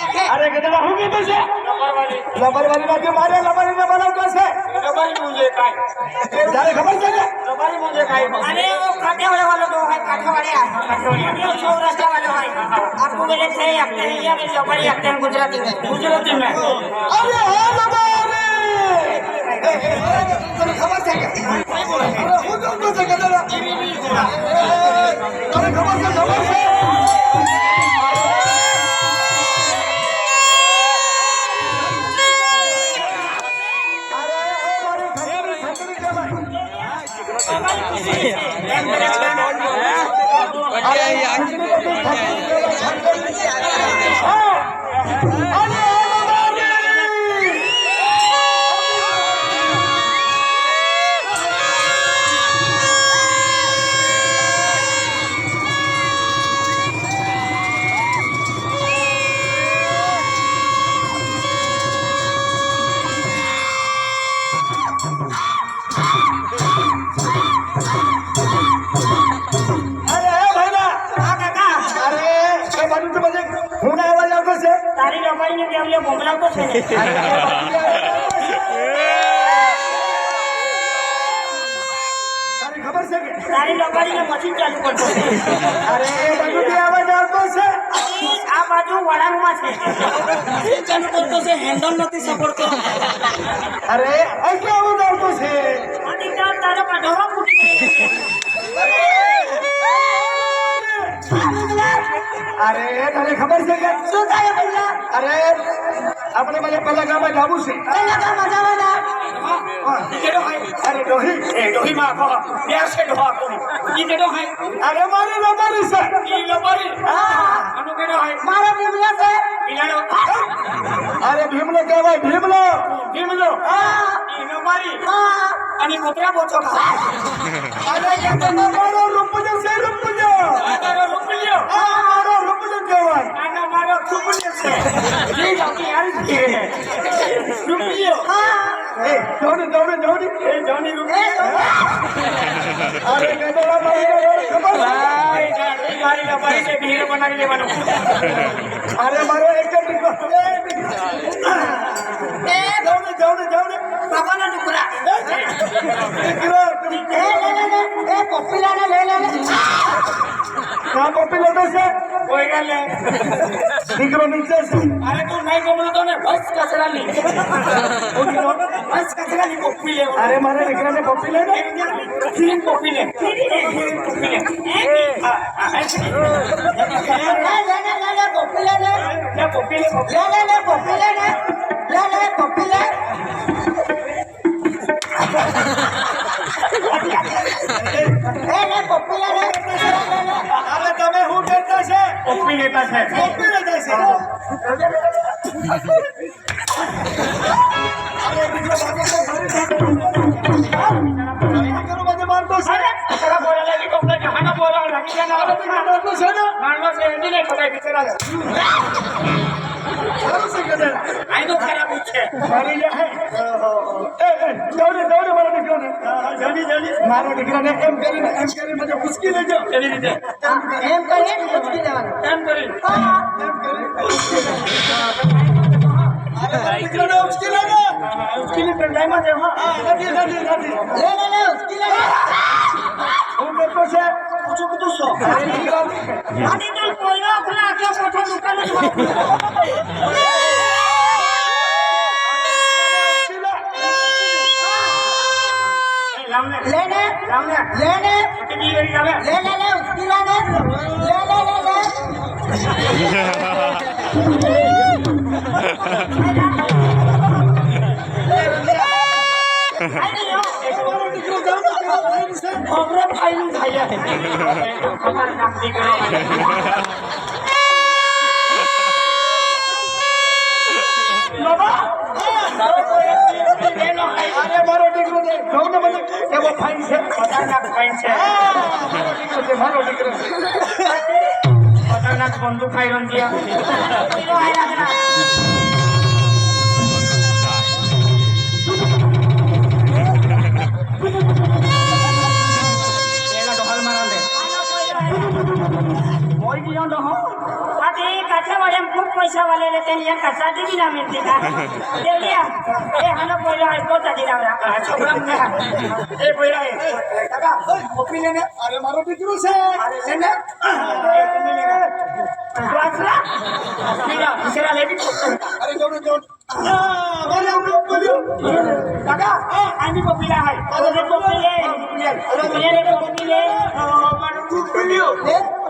अरे गदला हो गई तुझे लबरवाली बाकी मारे लबरी ने बनावतो છે लबरी मुझे काय जाने खबर છે કે लबरी मुझे काय अरे वो काठेवाड़े वाला तो है काठेवाड़े ये सौराष्ट्र वाले है आपको मेरे से अपने इंडिया में लबरी आते हैं गुजराती में अरे हो लबरी तने खबर છે કે अरे हो तो છે गदला तने खबर છે तारी लबाई ने देवले बोमला को छे तारी खबर છે કે तारी लबाई ने मशीन चालू करतो अरे बाजू की आवाज આવતો છે આ બાજુ વળાંગ માં છે ચાલુ કરતો છે હેન્ડલ નથી સપોર્ટ अरे ऐसे आवाज આવતો છે અને કા તારો કઢોરો ફૂટી अरे तने खबर છે કે શું થાય ભઈલા अरे આપણે મને પેલા ગામમાં જાવું છે પેલા ગામ જવાના કેડો હે अरे ડોહી એ ડોહી માં કો પ્યાર से ડોહા કો ઈ કેડો હે अरे मारे लबारी છે ઈ લબારી હા અનુ કેડો હે મારો ભીમલા છે પીલાડો अरे भीमलो કહેવાય ભીમલો ભીમલો હા ઈ લબારી હા અને કોતરા બોચો ખા अरे કે મારો રૂપજો છે રૂપજો તારો રૂપિયો આ મારો રૂપજો કહેવાય આના મારો રૂપિયો છે ઈ જાતી આવી છે રૂપિયો હા એ જોડી એ જોની રૂપિયો अरे ગદડા મારી ખબર ભાઈ ગાડી લબારી से ભીડ બનાવી લેવાનો अरे मारो एक टिको એ जाओ બાબાના ટુકડા टिको એ પપ્પીલાને લે कहां कॉपी लेते से કોઈ ગલે टिको नीचे से અરે તું નહીં ગમતો તો ને બસ કચરા લી બસ કચરા લી પપ્પી લે अरे मारे निकला ने कॉपी ले तीन पप्पी ले पप्पी ले पप्पी ले ले पप्पी ले पप्पी ले पप्पी ले अरे તમે હું કરતા છે पप्पी लेता है कॉपी लेता છે अरे टिको बाबू को मारतो છે अरे तेरा बोला लगी तो अपने कहां बोला लगी जाना मारतो છે ने मारनो से हिंदी नहीं पता बिचारा સારું છે ગદડા आई तो खराब है મારી જાય એ દોડે મારો દીકરો ને જલ્દી મારો દીકરાને એમ કરીને મને ઉસકી લેજો चली दीजिए એમ કરીએ ને ઉચકી દેવાનું टाइम करी अरे દીકરાને ઉસકી લેજો उसके लिए टाइम आ जाए हां નથી લે ઉચકી લે હું કરતો છે पूछो कुछ सो અરે દીકરા आदि तो कोई ना खुला के मोटा दुकान લેને લેને ले उचकी ले हमरे भाई नु खाया हमारे नाम दी करो बाबा अरे मारो દીકરો છે જોઉં ને મને એવો ફાઈન છે खतरनाक फाइन છે મારો દીકરો खतरनाक बंदूक खाई रन दिया पैसा वाले त्यांनी कसा दिली ना मिळते का देवलिया हे हाना पहिला ऐकतो चाली रावरा छोकरा मुंगे ए पहिला आहे काका कॉपी लेने अरे मारो बिकरू से अरे लेने तुम्ही लेने वाचला दुसरा लेबी अरे जोड काका आम्ही कॉपीला आहे अरे कॉपीले मानू तू केलियो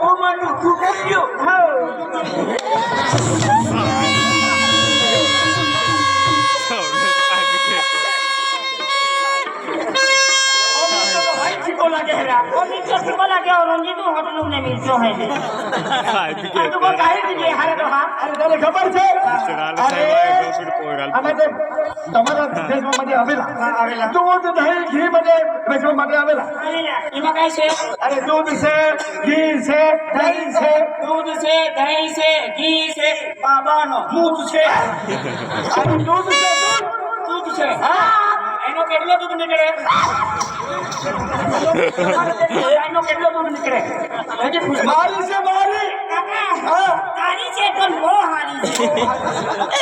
ओ मानू तू केलियो रंजीत होटल में मिलते हैं तुमको काहे दिए हारे तो हां अरे तने खबर छे अरे आमाते તમારા દેશમાં मध्ये આવેલા दूध दही घी मध्ये વેચવા માટે આવેલા એમાં કાઈ છે अरे दूध से घी से दही से दूध से दही से घी से बाबानो दूध से अरे दूध से दूध से हां એનો કેટલો દૂધ નીકળે એનો કેટલો દૂધ નીકળે હજી પૂછ मारी से मारी કાકા हां તારી છે પણ બહુ હારી છે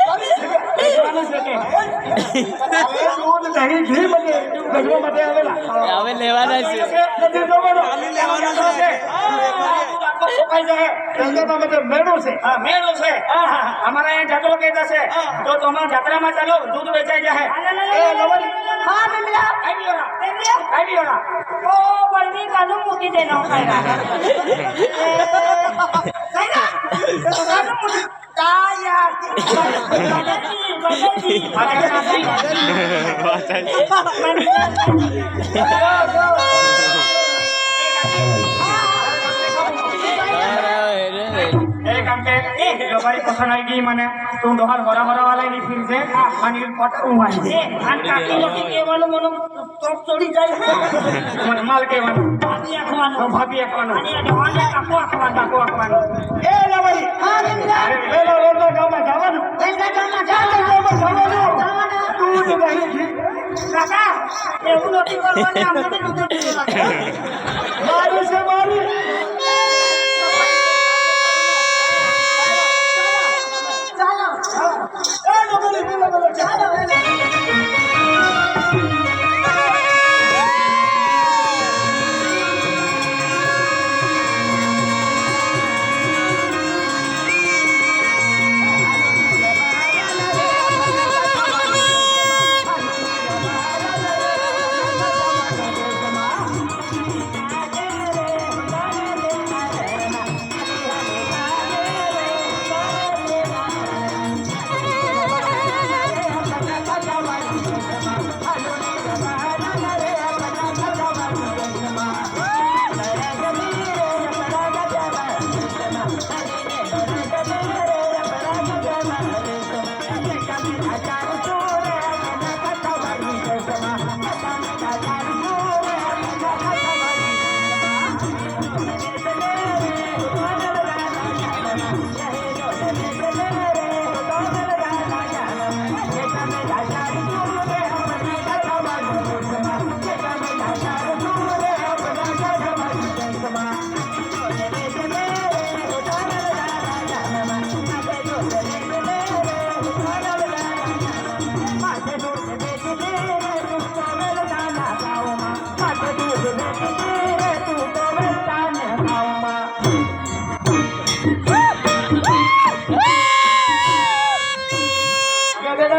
मारी से के अरे दूध दही घी मध्ये वेचवा માટે આવેલા હવે લેવાના છે નથી જોવાનો લેવાનો છે આખો સુકાઈ જાય ગંગામાં मध्ये મેળો છે હા મેળો છે અમારા અહીંયા જાત્રો કહેતા છે તો તમારા જાત્રામાં ચાલો દૂધ વેચાઈ જાય એ લવરી હા મેમલા આવી ઓલા ઓ બળવી કાનું મૂકી દેનો ખાયરા કાનું મૂકી કાયા एक आमचे गबारी पसंद आहे की म्हणे तू दोहार होरा वाला नाही फिरते आणि पटकून वाजते आणि काकी लोक केवानो म्हणून तोप चोरी जाईल म्हणे माल केवानो भाभी अखवानो आणि दोहाने काकू अखवानो ए लवरी હા મિલા अरे वेला रोडला गावમાં જવાનું વેલકા ગામમાં ગામમાં જવાનું જવાનું दूध दही घी કાકા એવું નથી કરવાનું આપણે તો દૂધ मारी से मारी ચાલો ए लवरी चालो ચાલો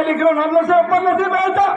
દીકરો નામનો છે ઉપર નથી બેસતા